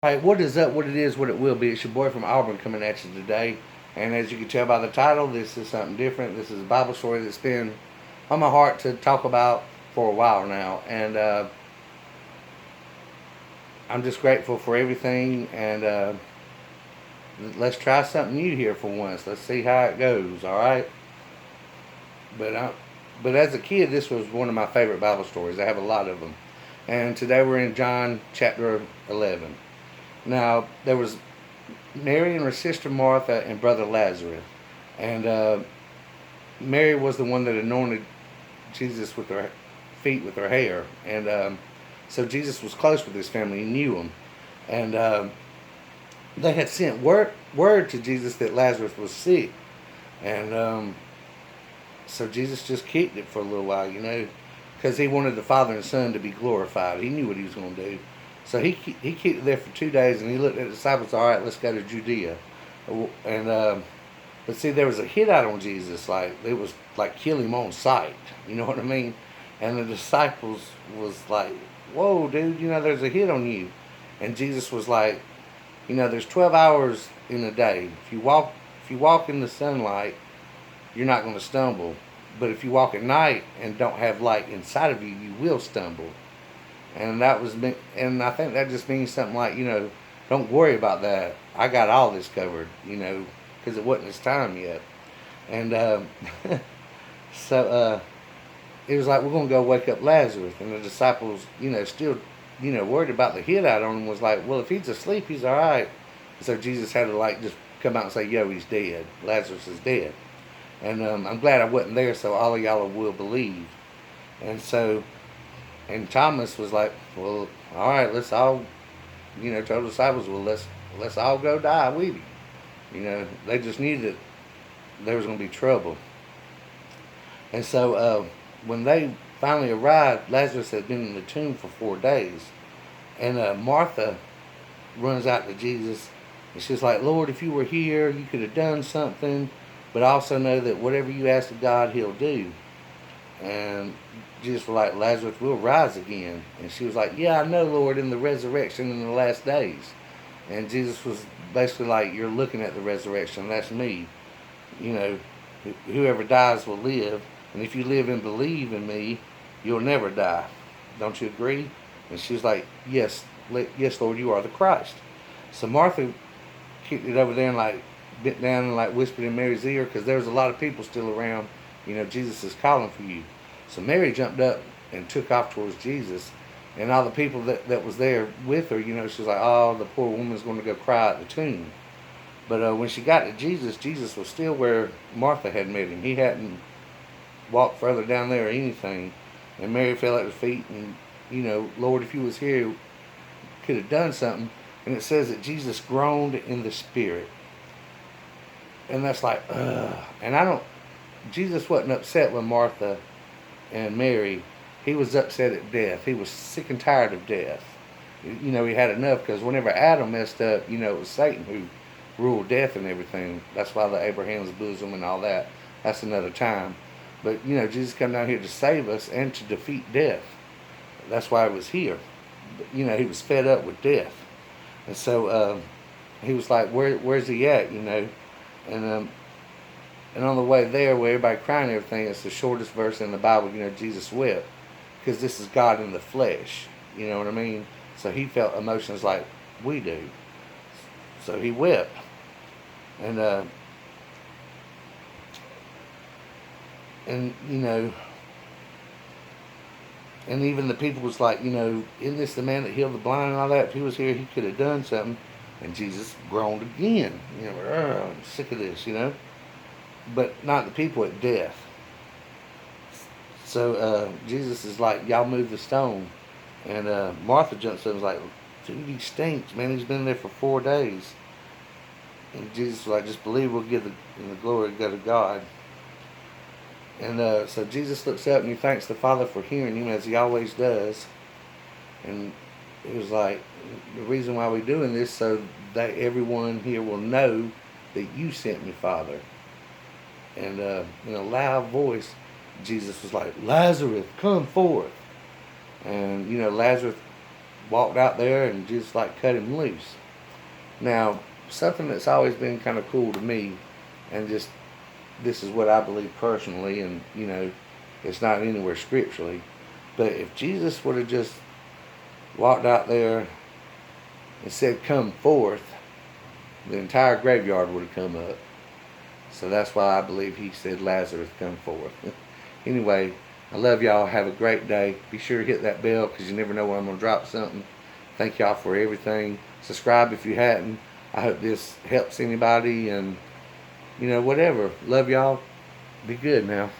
Hey, what is up? What it is, what it will be. It's your boy from Auburn coming at you today. And as you can tell by the title, this is something different. This is a Bible story that's been on my heart to talk about for a while now. And I'm just grateful for everything. And let's try something new here for once. Let's see how it goes, all right? But, I, but as a kid, this was one of my favorite Bible stories. I have a lot of them. And today we're in John chapter 11. Now, there was Mary and her sister Martha and brother Lazarus. And Mary was the one that anointed Jesus with her feet with her hair. And so Jesus was close with his family. He knew them. And they had sent word to Jesus that Lazarus was sick. And so Jesus just kicked it for a little while, because he wanted the Father and Son to be glorified. He knew what he was going to do. So he kicked it there for 2 days, and he looked at the disciples. All right, let's go to Judea. And but see, there was a hit out on Jesus, like it was like kill him on sight. You know what I mean? And the disciples was like, "Whoa, dude! There's a hit on you." And Jesus was like, "There's 12 hours in a day. If you walk in the sunlight, you're not going to stumble. But if you walk at night and don't have light inside of you, you will stumble." And I think that just means something like, don't worry about that. I got all this covered, because it wasn't his time yet. And so it was like, we're going to go wake up Lazarus. And the disciples, still, worried about the hit out on him, was like, well, if he's asleep, he's all right. So Jesus had to, like, just come out and say, yo, he's dead. Lazarus is dead. And I'm glad I wasn't there, so all of y'all will believe. And so, and Thomas was like, well, all right, let's all, told the disciples, well, let's all go die with him. They just knew that there was going to be trouble. And so when they finally arrived, Lazarus had been in the tomb for 4 days. And Martha runs out to Jesus, and she's like, Lord, if you were here, you could have done something, but I also know that whatever you ask of God, he'll do. And Jesus was like, Lazarus will rise again. And she was like, yeah, I know, Lord, in the resurrection in the last days. And Jesus was basically like, you're looking at the resurrection. That's me. Whoever dies will live. And if you live and believe in me, you'll never die. Don't you agree? And she was like, yes, Lord, you are the Christ. So Martha kicked it over there and like bent down and like whispered in Mary's ear, because there was a lot of people still around. Jesus is calling for you. So Mary jumped up and took off towards Jesus. And all the people that was there with her, she was like, oh, the poor woman's going to go cry at the tomb. But when she got to Jesus, Jesus was still where Martha had met him. He hadn't walked further down there or anything. And Mary fell at his feet and, Lord, if you was here, you could have done something. And it says that Jesus groaned in the spirit. And that's like, ugh. And Jesus wasn't upset with Martha and Mary. He was upset at death. He was sick and tired of death. He had enough, because whenever Adam messed up, it was Satan who ruled death and everything. That's why the Abraham's bosom and all that. That's another time. But, Jesus came down here to save us and to defeat death. That's why he was here. But, he was fed up with death. And so he was like, where's he at, And on the way there, where everybody crying and everything, it's the shortest verse in the Bible, Jesus wept. Because this is God in the flesh. You know what I mean? So he felt emotions like we do. So he wept. And, and and even the people was like, isn't this the man that healed the blind and all that? If he was here, he could have done something. And Jesus groaned again. I'm sick of this, But not the people at death. So Jesus is like, y'all move the stone. And Martha jumps up and is like, dude, he stinks, man. He's been there for 4 days. And Jesus was like, just believe we'll give the glory go to God. And so Jesus looks up and he thanks the Father for hearing him, as he always does. And it was like, the reason why we're doing this, so that everyone here will know that you sent me, Father. And in a loud voice, Jesus was like, Lazarus, come forth. And, Lazarus walked out there and just like cut him loose. Now, something that's always been kind of cool to me, and just this is what I believe personally, and it's not anywhere scripturally, but if Jesus would have just walked out there and said, "Come forth," the entire graveyard would have come up. So that's why I believe he said, "Lazarus, come forth." Anyway, I love y'all. Have a great day. Be sure to hit that bell because you never know when I'm going to drop something. Thank y'all for everything. Subscribe if you hadn't. I hope this helps anybody, and whatever. Love y'all. Be good now.